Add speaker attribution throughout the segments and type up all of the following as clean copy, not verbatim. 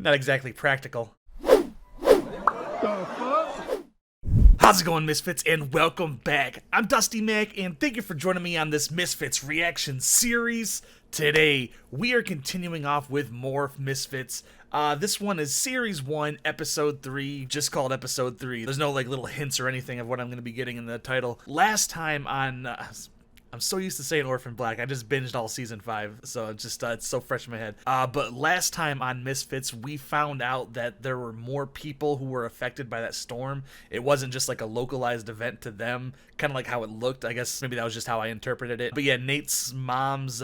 Speaker 1: Not exactly practical. How's it going, Misfits, and welcome back. I'm Dusty Mac, and thank you for joining me on this Misfits reaction series. Today, we are continuing off with more Misfits. This one is Series 1, Episode 3, just called Episode 3. There's no, like, little hints or anything of what I'm going to be getting in the title. Last time on... I'm so used to saying Orphan Black. I just binged all season 5, so it's just it's so fresh in my head. But last time on Misfits, we found out that there were more people who were affected by that storm. It wasn't just like a localized event to them, kind of like how it looked. I guess maybe that was just how I interpreted it. But yeah, Nate's mom's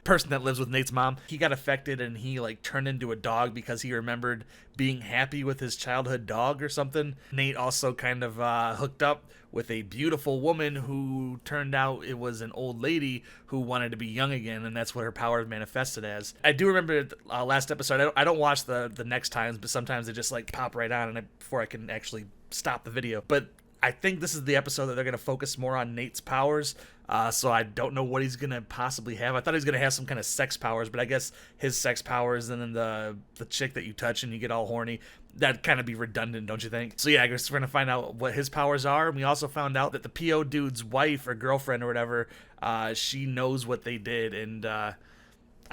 Speaker 1: person that lives with Nate's mom, he got affected and he like turned into a dog because he remembered being happy with his childhood dog or something. Nate also kind of hooked up with a beautiful woman who turned out it was an old lady who wanted to be young again, and that's what her powers manifested as. I do remember last episode, I don't watch the next times, but sometimes they just like pop right on and before I can actually stop the video. But I think this is the episode that they're going to focus more on Nate's powers, so I don't know what he's going to possibly have. I thought he was going to have some kind of sex powers, but I guess his sex powers and then the chick that you touch and you get all horny, that'd kind of be redundant, don't you think? So yeah, I guess we're going to find out what his powers are, and we also found out that the PO dude's wife or girlfriend or whatever, she knows what they did, and I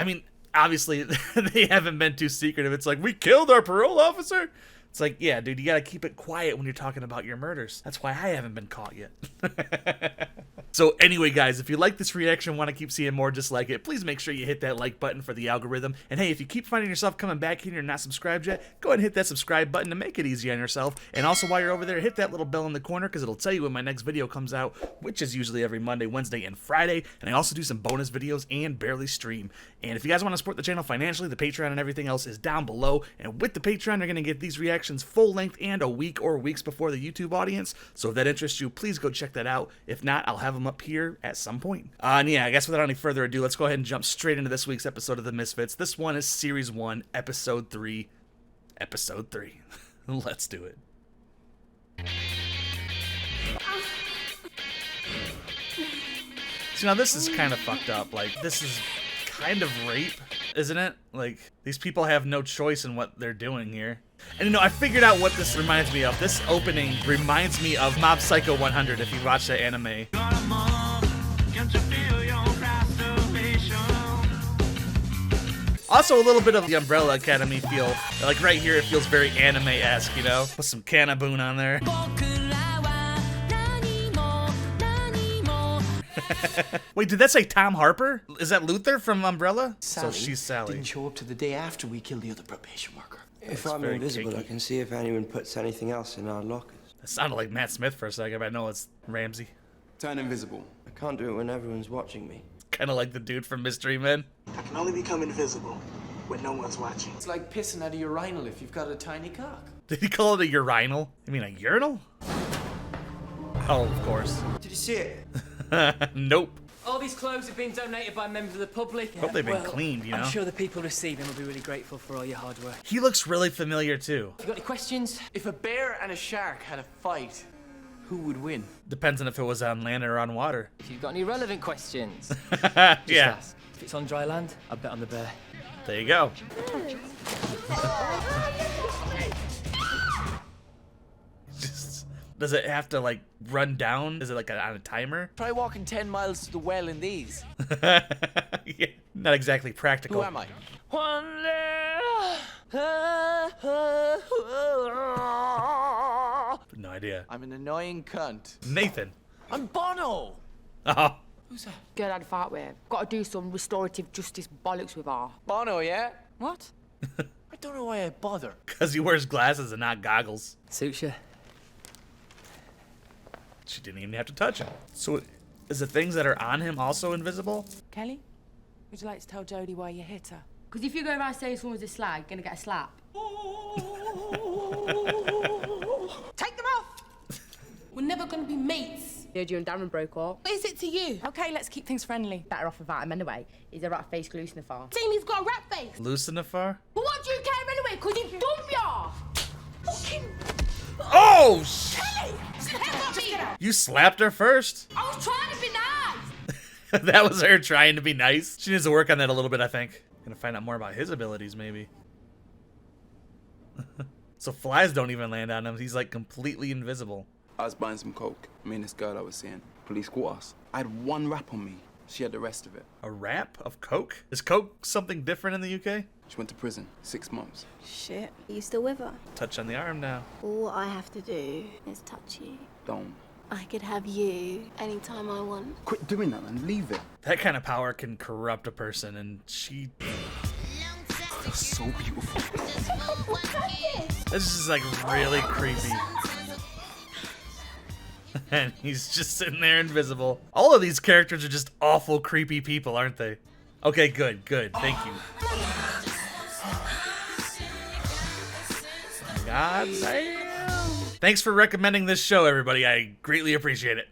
Speaker 1: mean, obviously, they haven't been too secretive. It's like, we killed our parole officer? It's like, yeah, dude, you gotta keep it quiet when you're talking about your murders. That's why I haven't been caught yet. So anyway, guys, if you like this reaction, want to keep seeing more just like it, please make sure you hit that like button for the algorithm. And hey, if you keep finding yourself coming back here and you're not subscribed yet, go ahead and hit that subscribe button to make it easy on yourself. And also, while you're over there, hit that little bell in the corner because it'll tell you when my next video comes out, which is usually every Monday, Wednesday, and Friday. And I also do some bonus videos and barely stream. And if you guys want to support the channel financially, the Patreon and everything else is down below. And with the Patreon, you're going to get these reactions full length and a week or weeks before the YouTube audience. So if that interests you, please go check that out. If not, I'll have them up here at some point. And yeah, I guess without any further ado, let's go ahead and jump straight into this week's episode of The Misfits. This one is Series 1, Episode 3. Episode 3. Let's do it. So now this is kind of fucked up. Like, this is kind of rape, isn't it? Like, these people have no choice in what they're doing here. And you know, I figured out what this reminds me of. This opening reminds me of Mob Psycho 100, if you watch that anime. Also a little bit of the Umbrella Academy feel. Like right here, it feels very anime-esque, you know? With some Canaboon on there. Wait, did that say Tom Harper? Is that Luther from Umbrella?
Speaker 2: Sally
Speaker 1: so she's Sally.
Speaker 2: Didn't show up to the day after we killed the other probation worker.
Speaker 3: If I'm invisible, cakey. I can see if anyone puts anything else in our lockers.
Speaker 1: That sounded like Matt Smith for a second, but I know it's Ramsey.
Speaker 4: Turn invisible.
Speaker 3: I can't do it when everyone's watching me.
Speaker 1: Kind of like the dude from Mystery Men.
Speaker 5: I can only become invisible when no one's watching.
Speaker 2: It's like pissing out a urinal if you've got a tiny cock.
Speaker 1: Did he call it a urinal? You mean a urinal? Oh, of course.
Speaker 3: Did you see it?
Speaker 1: Nope.
Speaker 6: All these clothes have been donated by members of the public.
Speaker 1: Hope they've been cleaned, you know?
Speaker 6: I'm sure the people receiving will be really grateful for all your hard work.
Speaker 1: He looks really familiar, too.
Speaker 6: You got any questions?
Speaker 2: If a bear and a shark had a fight, who would win?
Speaker 1: Depends on if it was on land or on water.
Speaker 6: If you've got any relevant questions,
Speaker 1: yeah.
Speaker 6: ask. If it's on dry land, I bet on the bear.
Speaker 1: There you go. Does it have to, like, run down? Is it, like, on a timer?
Speaker 2: Try walking 10 miles to the well in these.
Speaker 1: Yeah, not exactly practical.
Speaker 2: Who am I?
Speaker 1: No idea.
Speaker 2: I'm an annoying cunt.
Speaker 1: Nathan.
Speaker 2: I'm Bono!
Speaker 1: Oh.
Speaker 2: Who's that?
Speaker 7: Girl I'd fight with. Got to do some restorative justice bollocks with her.
Speaker 2: Bono, yeah?
Speaker 7: What?
Speaker 2: I don't know why I bother.
Speaker 1: Because he wears glasses and not goggles.
Speaker 6: Suits you.
Speaker 1: She didn't even have to touch him. So, is the things that are on him also invisible?
Speaker 7: Kelly, would you like to tell Jodie why you hit her? Because if you go around saying someone's a slag, you're gonna get a slap. Take them off! We're never gonna be mates. You and Darren broke up. What is it to you? Okay, let's keep things friendly. Better off without him anyway. He's a rat face Lucifer. Team, he's got a rat face.
Speaker 1: Lucifer?
Speaker 7: But what do you care anyway? Because he dumb ya! Fucking...
Speaker 1: Oh, shit!
Speaker 7: Kelly!
Speaker 1: You slapped her first?
Speaker 7: I was trying to be nice!
Speaker 1: That was her trying to be nice? She needs to work on that a little bit, I think. Gonna find out more about his abilities, maybe. So flies don't even land on him. He's like completely invisible.
Speaker 4: I was buying some coke. Me and this girl I was seeing. Police caught us. I had one wrap on me. She had the rest of it.
Speaker 1: A wrap of coke? Is coke something different in the UK?
Speaker 4: She went to prison. 6 months.
Speaker 8: Shit. Are you still with her?
Speaker 1: Touch on the arm now.
Speaker 8: All I have to do is touch you.
Speaker 4: Don't.
Speaker 8: I could have you anytime I want.
Speaker 4: Quit doing that, man. Leave it.
Speaker 1: That kind of power can corrupt a person, and she...
Speaker 4: You're so beautiful.
Speaker 1: This is like really creepy. And he's just sitting there invisible. All of these characters are just awful creepy people, aren't they? Okay, good, thank you. God damn. Thanks for recommending this show, everybody. I greatly appreciate it.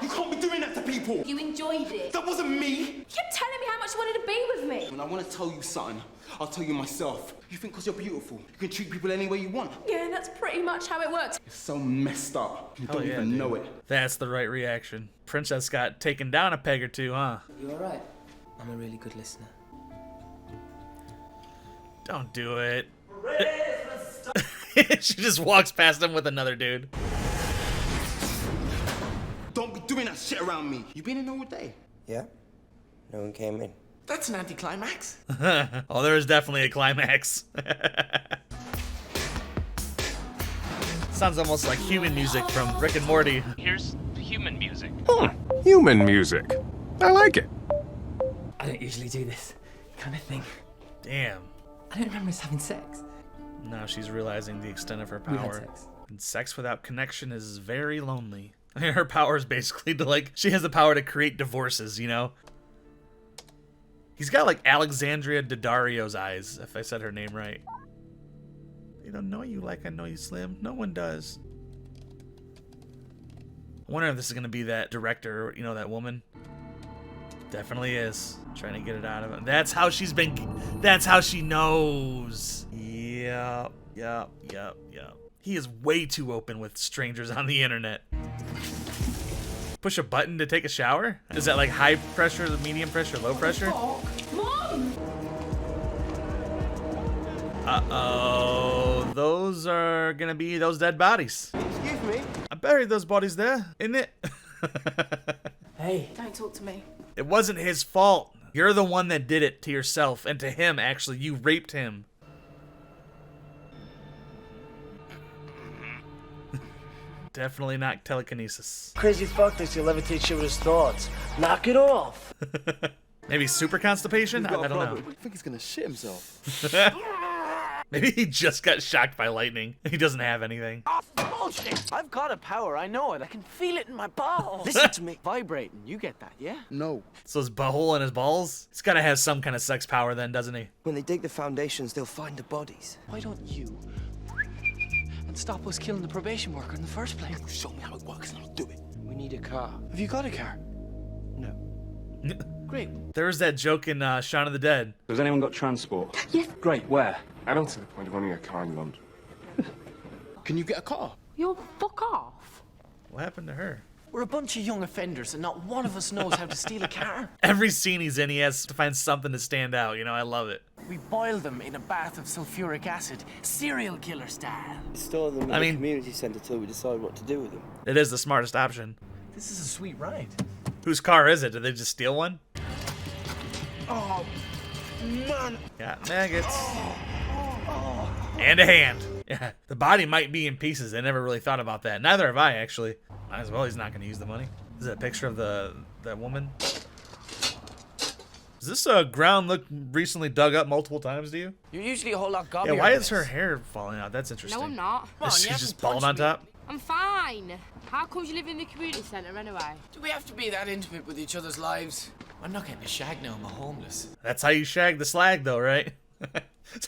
Speaker 4: You can't be doing that to people.
Speaker 7: You enjoyed it.
Speaker 4: That wasn't me.
Speaker 7: You're telling me how much you wanted to be with me.
Speaker 4: When I want to tell you something, I'll tell you myself. You think because you're beautiful, you can treat people any way you want.
Speaker 7: Yeah, and that's pretty much how it works.
Speaker 4: You're so messed up. You don't
Speaker 1: yeah,
Speaker 4: even
Speaker 1: dude.
Speaker 4: know it.
Speaker 1: That's the right reaction. Princess got taken down a peg or two, huh?
Speaker 6: You alright? I'm a really good listener.
Speaker 1: Don't do it. She just walks past him with another dude.
Speaker 4: Don't be doing that shit around me. You been in all day?
Speaker 3: Yeah? No one came in.
Speaker 2: That's an anticlimax.
Speaker 1: Oh, there is definitely a climax. Sounds almost like human music from Rick and Morty.
Speaker 9: Here's human music.
Speaker 10: Human music. I like it.
Speaker 6: I don't usually do this kind of thing.
Speaker 1: Damn.
Speaker 6: I don't remember us having sex.
Speaker 1: Now she's realizing the extent of her
Speaker 6: We had
Speaker 1: power.
Speaker 6: sex.
Speaker 1: And sex without connection is very lonely. Her power is basically to, like, she has the power to create divorces, you know? He's got, like, Alexandria Daddario's eyes, if I said her name right. They don't know you like I know you, Slim. No one does. I wonder if this is going to be that director, you know, that woman. Definitely is. Trying to get it out of him. That's how she's been... That's how she knows. Yep. He is way too open with strangers on the internet. Push a button to take a shower? Is that like high pressure, medium pressure, low pressure?
Speaker 7: Mom!
Speaker 1: Uh-oh. Those are gonna be those dead bodies.
Speaker 3: Excuse me?
Speaker 1: I buried those bodies there, isn't it?
Speaker 6: Hey.
Speaker 7: Don't talk to me.
Speaker 1: It wasn't his fault. You're the one that did it to yourself and to him, actually. You raped him. Definitely not telekinesis.
Speaker 11: Crazy fuck thinks he'll levitate shit with his thoughts. Knock it off.
Speaker 1: Maybe super constipation? I don't know.
Speaker 4: I think he's gonna shit himself.
Speaker 1: Maybe he just got shocked by lightning. He doesn't have anything.
Speaker 2: Bullshit! I've got a power, I know it. I can feel it in my balls.
Speaker 11: Listen to me.
Speaker 2: Vibrating, you get that, yeah?
Speaker 4: No.
Speaker 1: So his butthole and his balls? He's gotta have some kind of sex power then, doesn't he?
Speaker 3: When they dig the foundations, they'll find the bodies.
Speaker 2: Why don't you and stop us killing the probation worker in the first place?
Speaker 4: Show me how it works and I'll do it.
Speaker 3: We need a car.
Speaker 2: Have you got a car?
Speaker 3: No.
Speaker 2: Great.
Speaker 1: There was that joke in Shaun of the Dead.
Speaker 10: Has anyone got transport?
Speaker 8: Yes.
Speaker 10: Great, where? I don't see the point of owning a car in London.
Speaker 4: Can you get a car?
Speaker 7: You're fuck off.
Speaker 1: What happened to her?
Speaker 2: We're a bunch of young offenders and not one of us knows how to steal a car.
Speaker 1: Every scene he's in, he has to find something to stand out. You know, I love it.
Speaker 2: We boil them in a bath of sulfuric acid, serial killer style.
Speaker 3: Store them in
Speaker 1: I
Speaker 3: the
Speaker 1: mean-
Speaker 3: community centre till we decide what to do with them.
Speaker 1: It is the smartest option.
Speaker 2: This is a sweet ride.
Speaker 1: Whose car is it? Did they just steal one?
Speaker 4: Oh, man.
Speaker 1: Got maggots. And a hand. Yeah, the body might be in pieces. I never really thought about that. Neither have I, actually. Might as well. He's not going to use the money. Is that a picture of that woman? Does this ground look recently dug up multiple times to you?
Speaker 2: You're usually a whole lot gobbier.
Speaker 1: Yeah, why
Speaker 2: than
Speaker 1: is her
Speaker 2: this.
Speaker 1: hair falling out? That's interesting.
Speaker 7: No, I'm not.
Speaker 2: Come on,
Speaker 1: She's
Speaker 2: you
Speaker 1: just
Speaker 2: haven't
Speaker 1: bald on
Speaker 2: punched me.
Speaker 1: top?
Speaker 7: I'm fine. How come you live in the community centre anyway?
Speaker 2: Do we have to be that intimate with each other's lives? I'm not getting a shag now, I'm a homeless.
Speaker 1: That's how you shag the slag, though, right?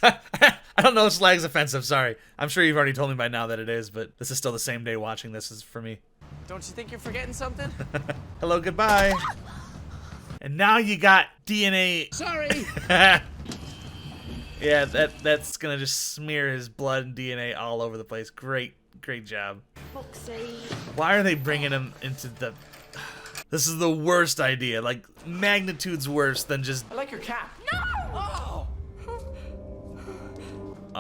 Speaker 1: I don't know if slag's offensive, sorry. I'm sure you've already told me by now that it is, but this is still the same day watching this as for me.
Speaker 2: Don't you think you're forgetting something?
Speaker 1: Hello, goodbye. And now you got DNA.
Speaker 2: Sorry!
Speaker 1: Yeah, that's gonna just smear his blood and DNA all over the place. Great job. Why are they bringing him into the... This is the worst idea, like magnitudes worse than just...
Speaker 2: I like your cap.
Speaker 7: No!
Speaker 2: Oh!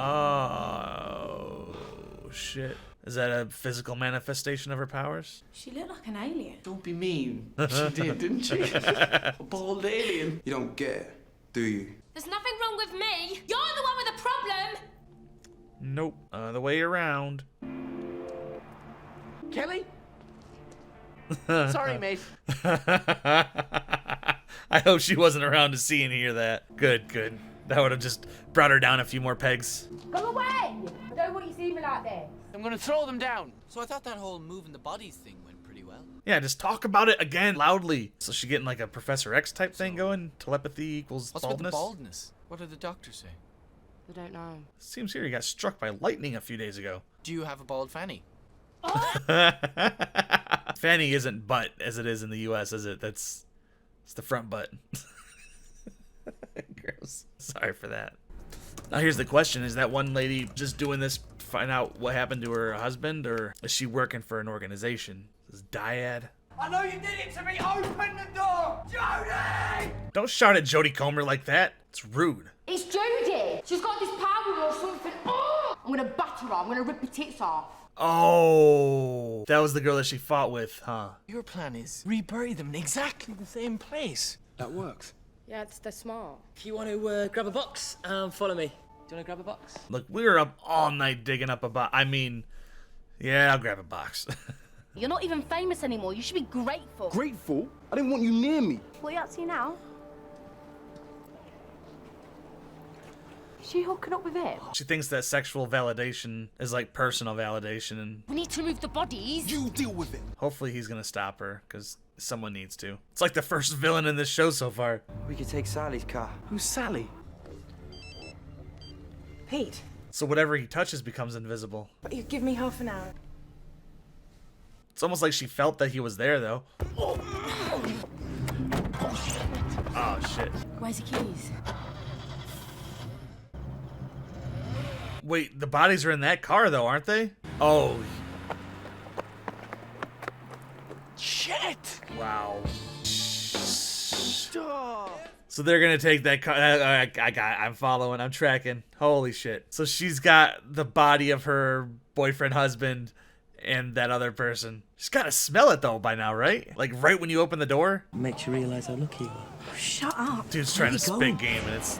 Speaker 1: Oh, shit. Is that a physical manifestation of her powers?
Speaker 7: She looked like an alien.
Speaker 2: Don't be mean. She did, didn't she? A bald alien.
Speaker 4: You don't get it, do you?
Speaker 7: There's nothing wrong with me. You're the one with the problem.
Speaker 1: Nope. The way around.
Speaker 2: Kelly? Sorry, mate.
Speaker 1: I hope she wasn't around to see and hear that. Good, good. That would have just brought her down a few more pegs.
Speaker 7: Go away. I don't want you seeing me like this.
Speaker 2: I'm gonna throw them down. So I thought that whole moving the bodies thing went pretty well.
Speaker 1: Yeah, just talk about it again loudly. So she getting like a Professor X type thing going? Telepathy equals
Speaker 2: What's
Speaker 1: baldness?
Speaker 2: with the baldness? What did the doctor say?
Speaker 7: I don't know.
Speaker 1: Seems here he got struck by lightning a few days ago.
Speaker 2: Do you have a bald fanny?
Speaker 1: Fanny isn't butt as it is in the US, is it? It's the front butt. Gross. Sorry for that. Now here's the question. Is that one lady just doing this to find out what happened to her husband, or is she working for an organization? This is Dyad.
Speaker 11: I know you did it to me. Open the door, Jodie!
Speaker 1: Don't shout at Jodie Comer like that. It's rude.
Speaker 7: It's Jodie. She's got this power or something. Oh! I'm gonna batter her. I'm gonna rip her tits off.
Speaker 1: Oh, that was the girl that she fought with, huh?
Speaker 2: Your plan is rebury them in exactly the same place.
Speaker 4: That works.
Speaker 7: Yeah, they're smart.
Speaker 6: You want to grab a box and follow me? Do you want to grab a box?
Speaker 1: Look, we were up all night digging up a box. I mean, yeah, I'll grab a box.
Speaker 7: You're not even famous anymore. You should be grateful.
Speaker 4: Grateful? I didn't want you near me.
Speaker 8: What are you up to now? Is she hooking up with him?
Speaker 1: She thinks that sexual validation is like personal validation, and
Speaker 7: We need to move the bodies.
Speaker 4: You deal with it.
Speaker 1: hopefully he's gonna stop her, because someone needs to. It's like the first villain in this show so far.
Speaker 3: We could take Sally's car.
Speaker 2: Who's Sally?
Speaker 7: Pete,
Speaker 1: So whatever he touches becomes invisible.
Speaker 7: you give me half an hour.
Speaker 1: It's almost like she felt that he was there, though. Oh, shit.
Speaker 7: Where's the keys?
Speaker 1: Wait, the bodies are in that car, though, aren't they? Oh.
Speaker 2: Shit!
Speaker 1: Wow. So they're gonna take that car. I'm following. I'm tracking. Holy shit. So she's got the body of her boyfriend, husband, and that other person. She's gotta smell it, though, by now, right? Like, right when you open the door?
Speaker 6: Makes you realise how lucky you are.
Speaker 7: Shut up.
Speaker 1: Dude's trying to spit game, and it's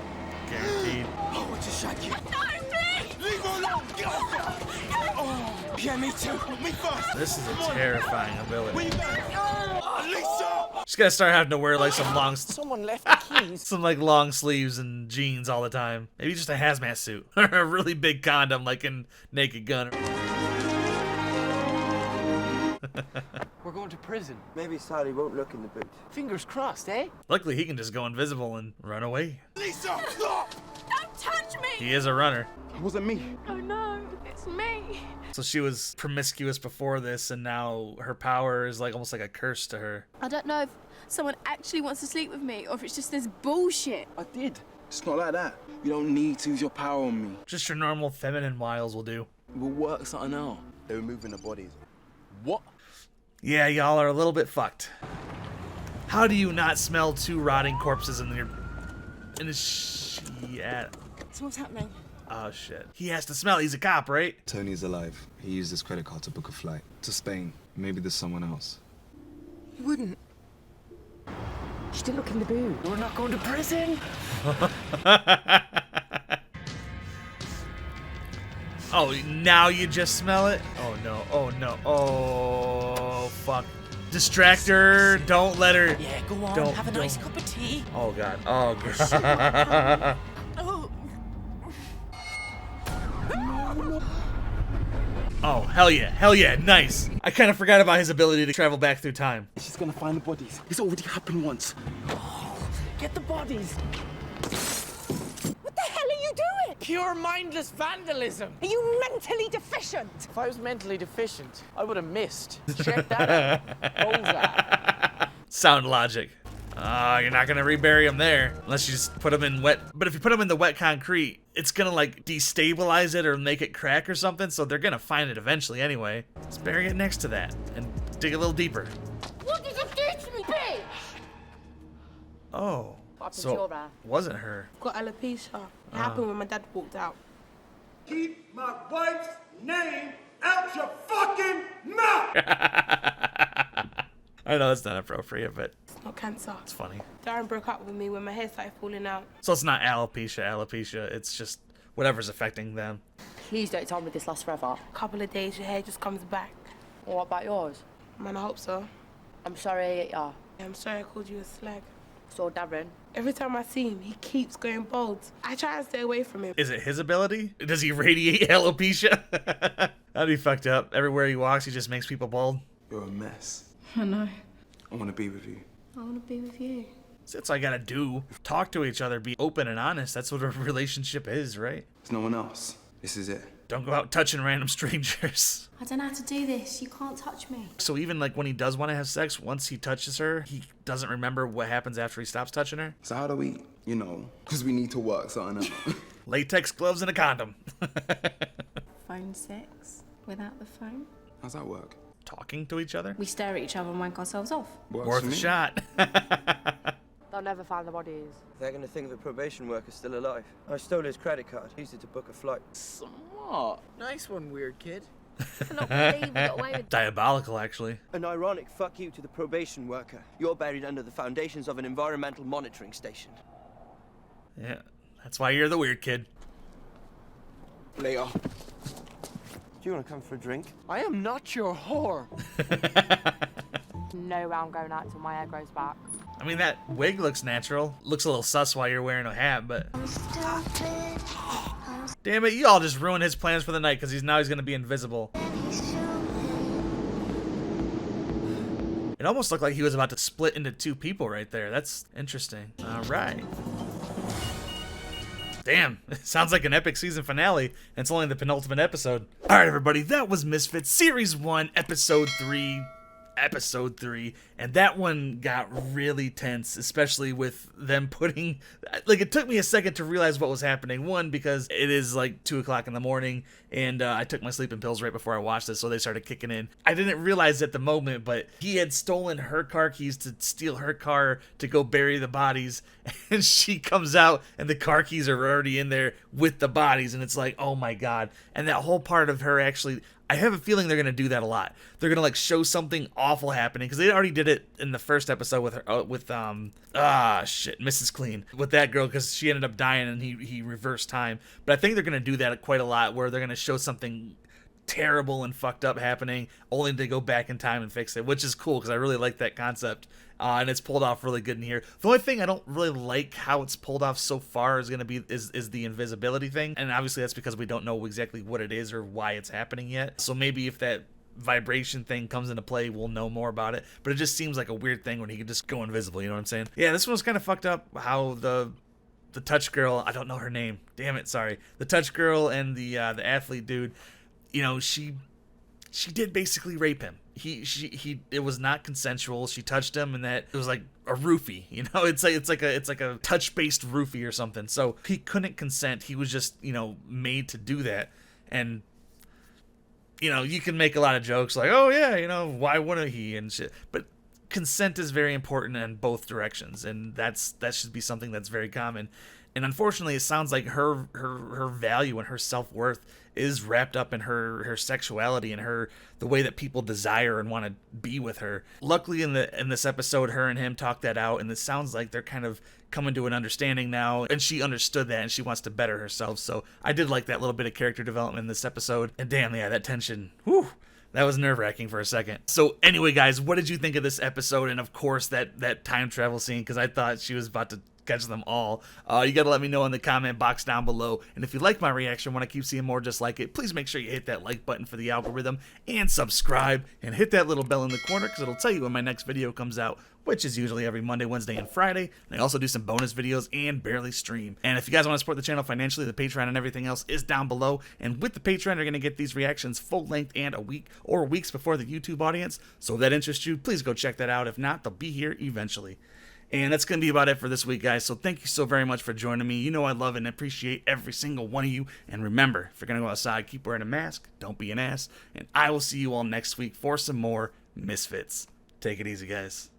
Speaker 1: guaranteed.
Speaker 4: Oh, it's a shaggy.
Speaker 7: No, please!
Speaker 4: Leave her alone! Get off her! Oh, yeah, me too. Me first.
Speaker 1: This is a terrifying ability.
Speaker 4: Lisa!
Speaker 1: She's gotta start having to wear, like, some long...
Speaker 2: Someone left the keys.
Speaker 1: some, like, long sleeves and jeans all the time. Maybe just a hazmat suit. Or a really big condom, like in Naked Gun.
Speaker 2: We're going to prison.
Speaker 3: Maybe Sally won't look in the boot.
Speaker 2: Fingers crossed, eh?
Speaker 1: Luckily, he can just go invisible and run away.
Speaker 4: Lisa, stop!
Speaker 7: Don't touch me!
Speaker 1: He is a runner.
Speaker 4: It wasn't me.
Speaker 7: Oh no, it's me.
Speaker 1: So she was promiscuous before this, and now her power is like almost like a curse to her.
Speaker 8: I don't know if someone actually wants to sleep with me or if it's just this bullshit.
Speaker 4: I did. It's not like that. You don't need to use your power on me.
Speaker 1: Just your normal feminine wiles will do.
Speaker 4: We'll work something out. They were moving the bodies. What?
Speaker 1: Yeah, y'all are a little bit fucked. How do you not smell two rotting corpses in your... in his shit?
Speaker 7: So what's happening?
Speaker 1: Oh, shit. He has to smell. He's a cop, right?
Speaker 12: Tony's alive. He used his credit card to book a flight to Spain. Maybe there's someone else.
Speaker 2: You wouldn't.
Speaker 7: She didn't look in the boot.
Speaker 2: We're not going to prison.
Speaker 1: Oh, now you just smell it? Oh, no. Oh, no. Oh, fuck. Distract her. Don't let her...
Speaker 2: Yeah, go on.
Speaker 1: Don't-
Speaker 2: have a nice cup of tea.
Speaker 1: Oh, God. Oh, God.
Speaker 2: Oh.
Speaker 1: Oh, hell yeah. Hell yeah. Nice. I kind of forgot about his ability to travel back through time.
Speaker 4: She's gonna find the bodies. It's already happened once.
Speaker 2: Get the bodies.
Speaker 7: What the hell are you doing?
Speaker 2: Pure mindless vandalism.
Speaker 7: Are you mentally deficient?
Speaker 2: If I was mentally deficient, I would have missed. Check that out. Bullseye.
Speaker 1: Sound logic. You're not gonna rebury him there unless you just put him in wet. But if you put him in the wet concrete, it's gonna like destabilize it or make it crack or something. So they're gonna find it eventually anyway. Let's bury it next to that and dig a little deeper.
Speaker 7: What did you do to me, bitch?
Speaker 1: Oh,
Speaker 7: What happened to
Speaker 1: so
Speaker 7: your rat?
Speaker 1: wasn't her.
Speaker 7: Got alopecia. It happened when my dad walked out.
Speaker 5: Keep my wife's name out your fucking mouth!
Speaker 1: I know that's not appropriate, but
Speaker 7: It's not cancer.
Speaker 1: it's funny.
Speaker 7: Darren broke up with me when my hair started falling out.
Speaker 1: So it's not alopecia. It's just whatever's affecting them.
Speaker 7: Please don't tell me this lasts forever. Couple of days, your hair just comes back. Well, what about yours? Man, I hope so. I'm sorry, yeah. I'm sorry I called you a slag. So, Darren. Every time I see him, he keeps going bald. I try and stay away from him.
Speaker 1: Is it his ability? Does he radiate alopecia? That'd be fucked up. Everywhere he walks, he just makes people bald.
Speaker 4: You're a mess.
Speaker 8: I know.
Speaker 4: I want to be with you.
Speaker 8: I want to be with you.
Speaker 1: That's all I gotta do. Talk to each other, be open and honest. That's what a relationship is, right?
Speaker 4: There's no one else. This is it.
Speaker 1: Don't go out touching random strangers.
Speaker 8: I don't know how to do this. You can't touch me.
Speaker 1: So even like when he does want to have sex, once he touches her, he doesn't remember what happens after he stops touching her.
Speaker 4: So how do we, because we need to work something out.
Speaker 1: Latex gloves and a condom.
Speaker 8: Phone sex without the phone.
Speaker 4: How's that work?
Speaker 1: Talking to each other?
Speaker 8: We stare at each other and wank ourselves off.
Speaker 1: Worth a shot.
Speaker 7: They'll never find the bodies.
Speaker 3: They're gonna think the probation worker's still alive. I stole his credit card, used it to book a flight.
Speaker 2: Smart. Nice one, weird kid.
Speaker 7: I cannot believe we got away with
Speaker 1: Diabolical, actually.
Speaker 3: An ironic fuck you to the probation worker. You're buried under the foundations of an environmental monitoring station.
Speaker 1: Yeah, that's why you're the weird kid.
Speaker 4: Later.
Speaker 3: Do you want to come for a drink?
Speaker 2: I am not your whore.
Speaker 7: No way I'm going out till my hair grows back.
Speaker 1: I mean, that wig looks natural. Looks a little sus while you're wearing a hat, but... Damn it, you all just ruined his plans for the night because he's going to be invisible. It almost looked like he was about to split into two people right there. That's interesting. All right. Damn, it sounds like an epic season finale, and it's only the penultimate episode. All right, everybody, that was Misfits Series 1, Episode 3, and that one got really tense, especially with them putting, like, it took me a second to realize what was happening. One, because it is like 2 o'clock in the morning, and I took my sleeping pills right before I watched this, so they started kicking in. I didn't realize at the moment, but he had stolen her car keys to steal her car to go bury the bodies, and she comes out, and the car keys are already in there with the bodies, and it's like, oh my god. And that whole part of her actually, I have a feeling they're going to do that a lot. They're going to like show something awful happening, because they already did it in the first episode with her, Mrs. Clean, with that girl, because she ended up dying and he reversed time. But I think they're going to do that quite a lot, where they're going to show something terrible and fucked up happening, only to go back in time and fix it, which is cool, because I really like that concept. And it's pulled off really good in here. The only thing I don't really like how it's pulled off so far is going to be is the invisibility thing. And obviously that's because we don't know exactly what it is or why it's happening yet. So maybe if that vibration thing comes into play, we'll know more about it. But it just seems like a weird thing when he could just go invisible, you know what I'm saying? Yeah, this one was kind of fucked up, how the touch girl, I don't know her name. Damn it, sorry. The touch girl and the athlete dude, you know, she did basically rape him. It was not consensual. She touched him, and that it was like a roofie, you know. It's like a touch-based roofie or something. So he couldn't consent. He was just, you know, made to do that. And you know, you can make a lot of jokes like, oh yeah, you know, why wouldn't he and shit. But consent is very important in both directions, and that should be something that's very common. And unfortunately, it sounds like her value and her self-worth is wrapped up in her sexuality and the way that people desire and want to be with her. Luckily, in this episode, her and him talked that out, and it sounds like they're kind of coming to an understanding now, and she understood that, and she wants to better herself. So I did like that little bit of character development in this episode. And damn, yeah, that tension, whew. That was nerve-wracking for a second. So anyway, guys, what did you think of this episode? And of course, that time travel scene, because I thought she was about to catch them all. You got to let me know in the comment box down below. And if you like my reaction, want to keep seeing more just like it, please make sure you hit that like button for the algorithm and subscribe and hit that little bell in the corner, because it'll tell you when my next video comes out, which is usually every Monday, Wednesday, and Friday. And I also do some bonus videos and barely stream. And if you guys want to support the channel financially, the Patreon and everything else is down below. And with the Patreon, you're going to get these reactions full length and a week or weeks before the YouTube audience. So if that interests you, please go check that out. If not, they'll be here eventually. And that's going to be about it for this week, guys. So thank you so very much for joining me. You know I love and appreciate every single one of you. And remember, if you're going to go outside, keep wearing a mask. Don't be an ass. And I will see you all next week for some more Misfits. Take it easy, guys.